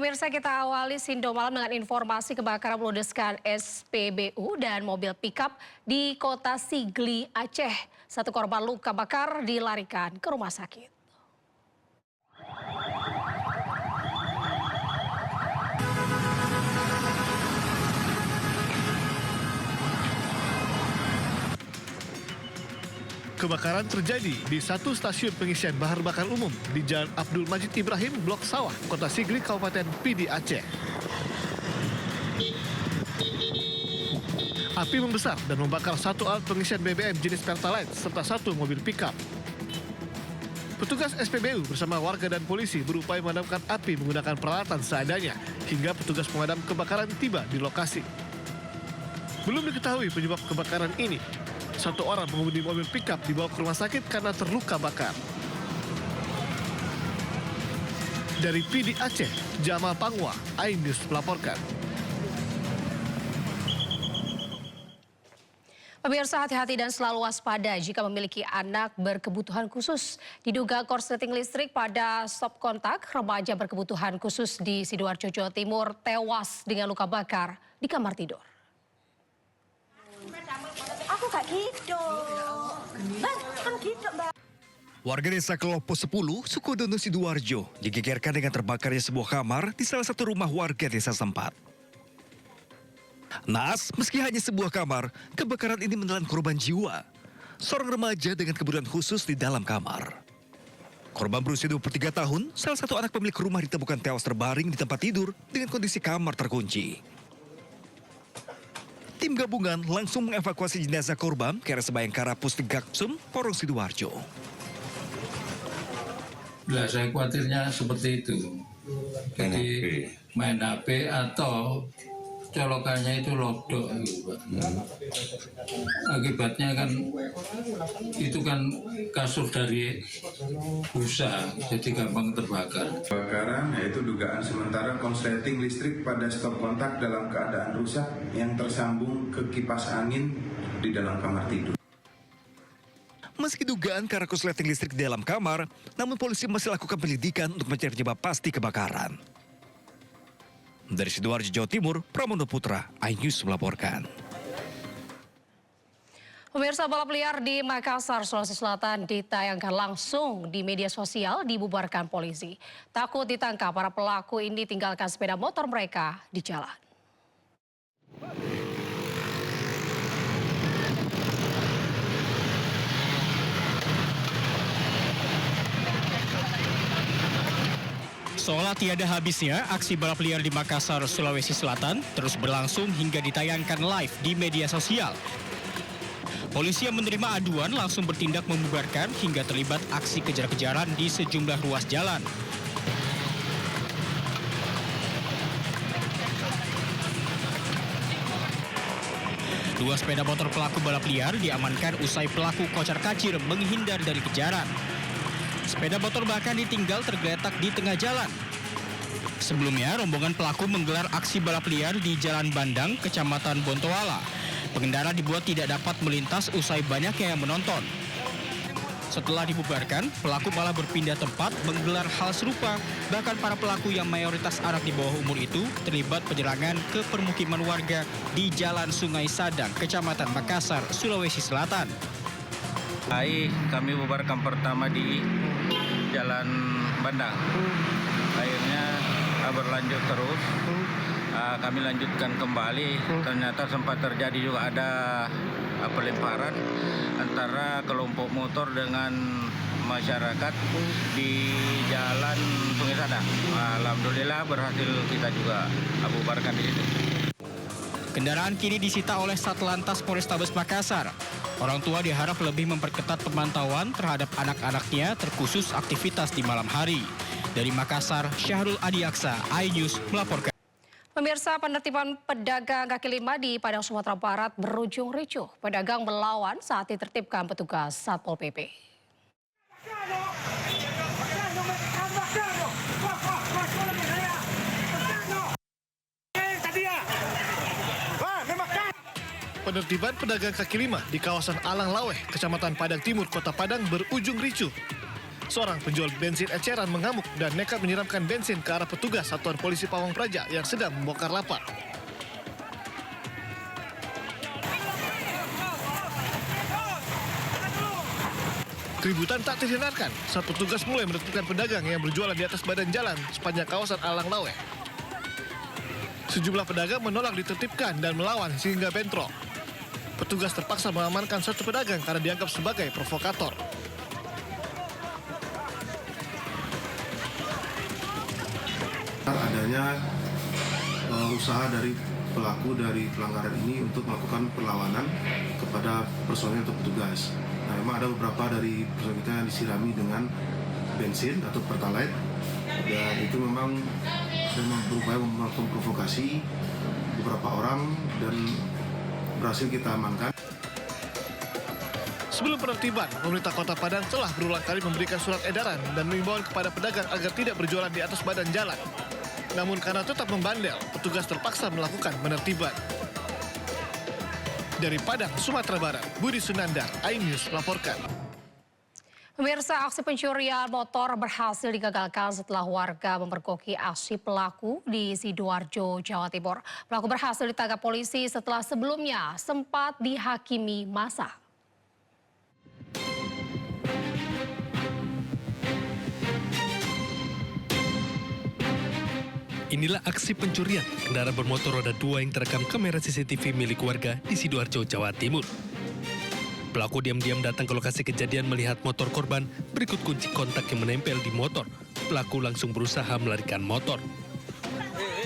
Pemirsa, kita awali Sindo Malam dengan informasi kebakaran meludeskan SPBU dan mobil pickup di kota Sigli, Aceh. Satu korban luka bakar dilarikan ke rumah sakit. Kebakaran terjadi di satu stasiun pengisian bahan bakar umum di Jalan Abdul Majid Ibrahim, Blok Sawah, Kota Sigli, Kabupaten Pidi, Aceh. Api membesar dan membakar satu alat pengisian BBM jenis Pertalite serta satu mobil pickup. Petugas SPBU bersama warga dan polisi berupaya memadamkan api menggunakan peralatan seadanya hingga petugas pemadam kebakaran tiba di lokasi. Belum diketahui penyebab kebakaran ini. Satu orang pengemudi mobil pickup dibawa ke rumah sakit karena terluka bakar. Dari Pidi, Aceh, Jamal Pangwa, iNews melaporkan. Pemirsa, hati-hati dan selalu waspada jika memiliki anak berkebutuhan khusus. Diduga korsleting listrik pada stop kontak, remaja berkebutuhan khusus di Sidoarjo, Jawa Timur tewas dengan luka bakar di kamar tidur. Aku gak gitu. Kan gitu, Mbak. Warga desa Kelopo 10, Sukodono, Sidoarjo digegerkan dengan terbakarnya sebuah kamar di salah satu rumah warga desa setempat. Naas, meski hanya sebuah kamar, kebakaran ini menelan korban jiwa. Seorang remaja dengan kebutuhan khusus di dalam kamar. Korban berusia 23 tahun, salah satu anak pemilik rumah ditemukan tewas terbaring di tempat tidur dengan kondisi kamar terkunci. Tim gabungan langsung mengevakuasi jenazah korban ke RS Bayangkara Pusdagaksum, Porong, Sidoarjo. Nah, saya khawatirnya seperti itu. Jadi main HP atau colokannya itu lodok, gitu, Pak. Akibatnya kan itu kan kasur dari busa, jadi gampang terbakar. Kebakaran yaitu dugaan sementara konsleting listrik pada stop kontak dalam keadaan rusak yang tersambung ke kipas angin di dalam kamar tidur. Meski dugaan karena korsleting listrik di dalam kamar, namun polisi masih lakukan penyelidikan untuk mencari penyebab pasti kebakaran. Dari Sidoarjo, Jawa Timur, Pramono Putra, iNews melaporkan. Pemirsa, balap liar di Makassar, Sulawesi Selatan ditayangkan langsung di media sosial dibubarkan polisi. Takut ditangkap, para pelaku ini tinggalkan sepeda motor mereka di jalan. Seolah tiada habisnya, aksi balap liar di Makassar, Sulawesi Selatan terus berlangsung hingga ditayangkan live di media sosial. Polisi yang menerima aduan langsung bertindak membubarkan hingga terlibat aksi kejar-kejaran di sejumlah ruas jalan. Dua sepeda motor pelaku balap liar diamankan usai pelaku kocar-kacir menghindar dari kejaran. Sepeda motor bahkan ditinggal tergeletak di tengah jalan. Sebelumnya, rombongan pelaku menggelar aksi balap liar di Jalan Bandang, Kecamatan Bontoala. Pengendara dibuat tidak dapat melintas usai banyak yang menonton. Setelah dibubarkan, pelaku malah berpindah tempat menggelar hal serupa. Bahkan para pelaku yang mayoritas anak di bawah umur itu terlibat penyerangan ke permukiman warga di Jalan Sungai Sadang, Kecamatan Makassar, Sulawesi Selatan. Kami bubarkan pertama di Jalan Bandang. Akhirnya berlanjut terus. Kami lanjutkan kembali. Ternyata sempat terjadi juga ada pelemparan antara kelompok motor dengan masyarakat di Jalan Sungai Sadang. Alhamdulillah berhasil kita juga bubarkan di situ. Kendaraan kini disita oleh Satlantas Polrestabes Makassar. Orang tua diharap lebih memperketat pemantauan terhadap anak-anaknya terkhusus aktivitas di malam hari. Dari Makassar, Syahrul Adiaksa, iNews melaporkan. Pemirsa, penertiban pedagang kaki lima di Padang, Sumatera Barat berujung ricuh. Pedagang melawan saat ditertibkan petugas Satpol PP. Penertiban pedagang kaki lima di kawasan Alang Laweh, Kecamatan Padang Timur, Kota Padang berujung ricuh. Seorang penjual bensin eceran mengamuk dan nekat menyiramkan bensin ke arah petugas Satuan Polisi Pawang Praja yang sedang membongkar lapak. Keributan tak terhindarkan saat petugas mulai menertibkan pedagang yang berjualan di atas badan jalan sepanjang kawasan Alang Lawe. Sejumlah pedagang menolak ditertibkan dan melawan sehingga bentrok. Petugas terpaksa mengamankan satu pedagang karena dianggap sebagai provokator. Adanya usaha dari pelaku dari pelanggaran ini untuk melakukan perlawanan kepada personel atau petugas. Nah, memang ada beberapa dari personel kita yang disirami dengan bensin atau pertalite, dan itu memang berupaya memprovokasi beberapa orang dan berhasil kita amankan. Sebelum penertiban, pemerintah Kota Padang telah berulang kali memberikan surat edaran dan mengimbauan kepada pedagang agar tidak berjualan di atas badan jalan. Namun karena tetap membandel, petugas terpaksa melakukan penertiban. Dari Padang, Sumatera Barat, Budi Sunandar, iNews melaporkan. Pemirsa, aksi pencurian motor berhasil digagalkan setelah warga memergoki aksi pelaku di Sidoarjo, Jawa Timur. Pelaku berhasil ditangkap polisi setelah sebelumnya sempat dihakimi massa. Inilah aksi pencurian kendaraan bermotor roda 2 yang terekam kamera CCTV milik warga di Sidoarjo, Jawa Timur. Pelaku diam-diam datang ke lokasi kejadian melihat motor korban berikut kunci kontak yang menempel di motor. Pelaku langsung berusaha melarikan motor.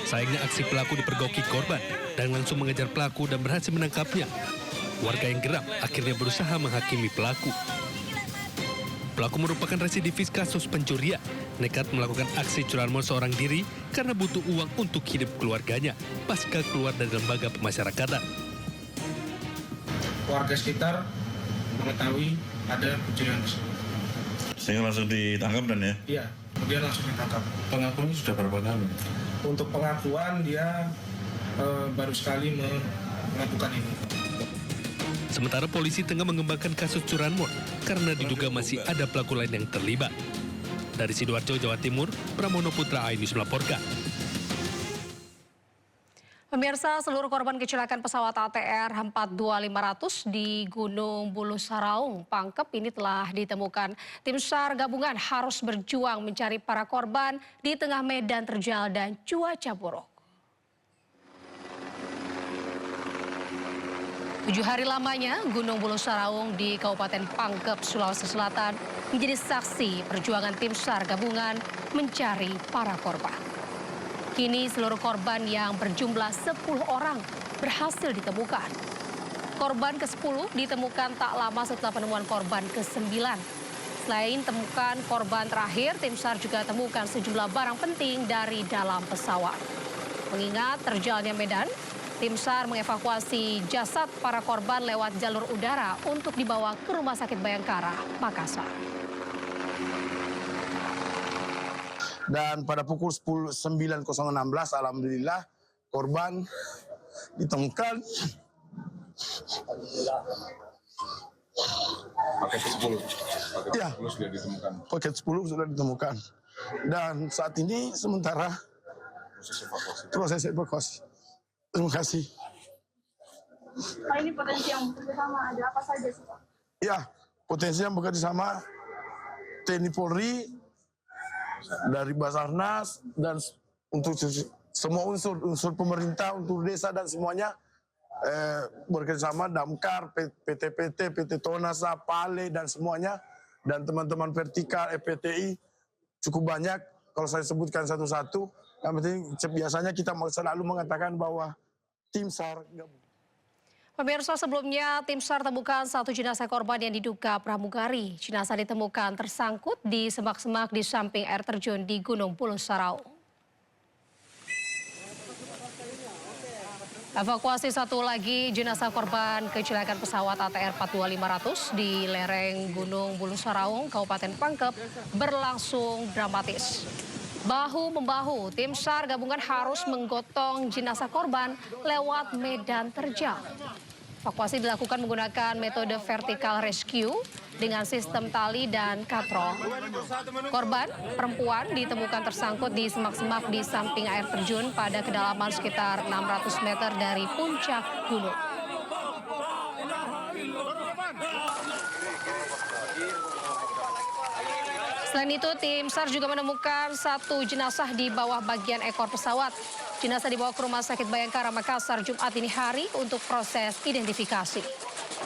Sayangnya aksi pelaku dipergoki korban dan langsung mengejar pelaku dan berhasil menangkapnya. Warga yang geram akhirnya berusaha menghakimi pelaku. Pelaku merupakan residivis kasus pencurian, nekat melakukan aksi curanmor seorang diri karena butuh uang untuk hidup keluarganya pasca keluar dari lembaga pemasyarakatan. Warga sekitar mengetahui ada pencurian tersebut. Sehingga langsung ditangkap dan ya? Iya, kemudian langsung ditangkap. Pengakuannya sudah berapa kali? Untuk pengakuan dia baru sekali melakukan ini. Sementara polisi tengah mengembangkan kasus curanmor karena diduga masih ada pelaku lain yang terlibat. Dari Sidoarjo, Jawa Timur, Pramono Putra, iNews melaporkan. Pemirsa, seluruh korban kecelakaan pesawat ATR 42500 di Gunung Bulu Saraung, Pangkep ini telah ditemukan. Tim SAR gabungan harus berjuang mencari para korban di tengah medan terjal dan cuaca buruk. 7 hari lamanya, Gunung Bulu Saraung di Kabupaten Pangkep, Sulawesi Selatan menjadi saksi perjuangan tim SAR gabungan mencari para korban. Kini seluruh korban yang berjumlah 10 orang berhasil ditemukan. Korban ke-10 ditemukan tak lama setelah penemuan korban ke-9. Selain temukan korban terakhir, tim SAR juga temukan sejumlah barang penting dari dalam pesawat. Mengingat terjalnya medan, tim SAR mengevakuasi jasad para korban lewat jalur udara untuk dibawa ke Rumah Sakit Bayangkara, Makassar. Dan pada pukul 9.16 alhamdulillah korban ditemukan. Paket 10. Ya, sudah ditemukan. paket 10 sudah ditemukan. Dan saat ini sementara proses evakuasi. Terima kasih. Pak, ini potensi yang bekerja sama ada apa saja sih, Pak? Ya, potensi yang bekerja sama TNI Polri, dari Basarnas, dan untuk semua unsur pemerintah, untuk desa dan semuanya bekerja sama, Damkar, PT-PT, PT Tonasa, Pale, dan semuanya, dan teman-teman vertikal, EPTI, cukup banyak. Kalau saya sebutkan satu-satu, yang penting biasanya kita selalu mengatakan bahwa tim SAR gabung. Pemirsa, sebelumnya tim SAR temukan satu jenazah korban yang diduga pramugari. Jenazah ditemukan tersangkut di semak-semak di samping air terjun di Gunung Bulu Saraung. Evakuasi satu lagi jenazah korban kecelakaan pesawat ATR 42500 di lereng Gunung Bulu Saraung, Kabupaten Pangkep berlangsung dramatis. Bahu-membahu, tim SAR gabungan harus menggotong jenazah korban lewat medan terjal. Evakuasi dilakukan menggunakan metode vertical rescue dengan sistem tali dan katrol. Korban perempuan ditemukan tersangkut di semak-semak di samping air terjun pada kedalaman sekitar 600 meter dari puncak gunung. Selain itu, tim SAR juga menemukan satu jenazah di bawah bagian ekor pesawat. Jenazah dibawa ke Rumah Sakit Bayangkara Makassar Jumat dini hari untuk proses identifikasi.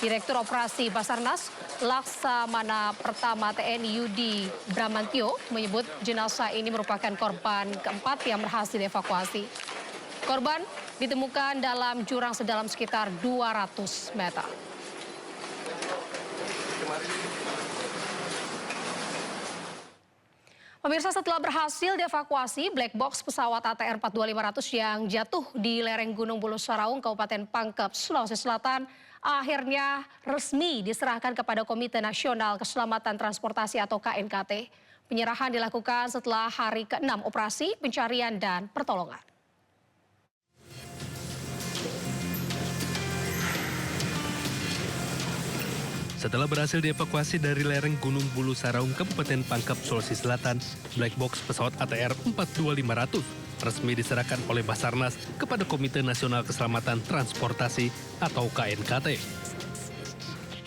Direktur Operasi Basarnas Laksamana Pertama TNI Yudi Bramantio menyebut jenazah ini merupakan korban keempat yang berhasil dievakuasi. Korban ditemukan dalam jurang sedalam sekitar 200 meter. Pemirsa, setelah berhasil dievakuasi, black box pesawat ATR 42500 yang jatuh di lereng Gunung Bulu Saraung, Kabupaten Pangkep, Sulawesi Selatan, akhirnya resmi diserahkan kepada Komite Nasional Keselamatan Transportasi atau KNKT. Penyerahan dilakukan setelah hari ke-6 operasi pencarian dan pertolongan. Setelah berhasil dievakuasi dari lereng Gunung Bulu Saraung, Kabupaten Pangkep, Sulawesi Selatan, black box pesawat ATR 42500 resmi diserahkan oleh Basarnas kepada Komite Nasional Keselamatan Transportasi atau KNKT.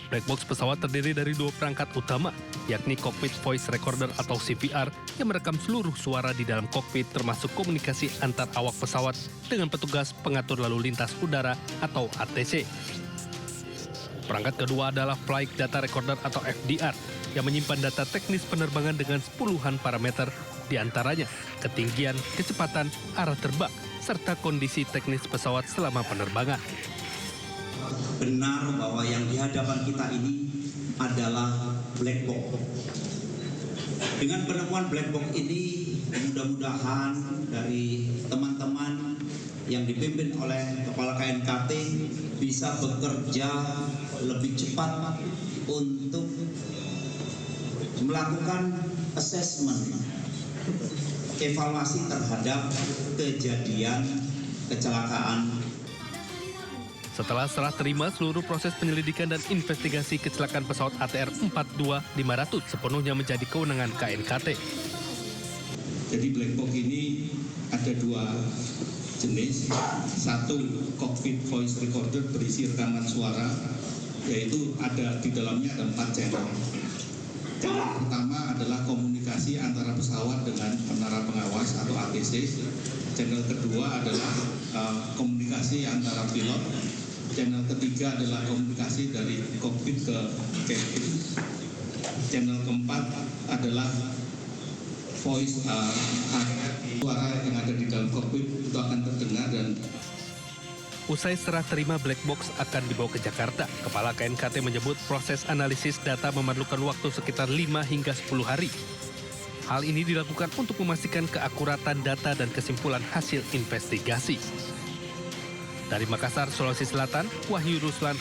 Black box pesawat terdiri dari dua perangkat utama, yakni Cockpit Voice Recorder atau CVR yang merekam seluruh suara di dalam kokpit termasuk komunikasi antar awak pesawat dengan petugas pengatur lalu lintas udara atau ATC. Perangkat kedua adalah Flight Data Recorder atau FDR yang menyimpan data teknis penerbangan dengan puluhan parameter, diantaranya ketinggian, kecepatan, arah terbang, serta kondisi teknis pesawat selama penerbangan. Benar bahwa yang di hadapan kita ini adalah black box. Dengan penemuan black box ini, mudah-mudahan dari teman-teman yang dipimpin oleh Kepala KNKT bisa bekerja lebih cepat untuk melakukan assessment, evaluasi terhadap kejadian kecelakaan. Setelah serah terima seluruh proses penyelidikan dan investigasi kecelakaan pesawat ATR 42500 sepenuhnya menjadi kewenangan KNKT. Jadi black box ini ada dua jenis. Satu, cockpit voice recorder berisi rekaman suara, yaitu ada di dalamnya ada 4 channel. Channel pertama adalah komunikasi antara pesawat dengan menara pengawas atau ATC. Channel kedua adalah komunikasi antara pilot. Channel ketiga adalah komunikasi dari kokpit ke cabin. Channel keempat adalah voice suara yang ada di dalam kokpit itu akan terdengar. Dan usai serah terima black box akan dibawa ke Jakarta, Kepala KNKT menyebut proses analisis data memerlukan waktu sekitar 5 hingga 10 hari. Hal ini dilakukan untuk memastikan keakuratan data dan kesimpulan hasil investigasi. Dari Makassar, Sulawesi Selatan, Wahyu Ruslan,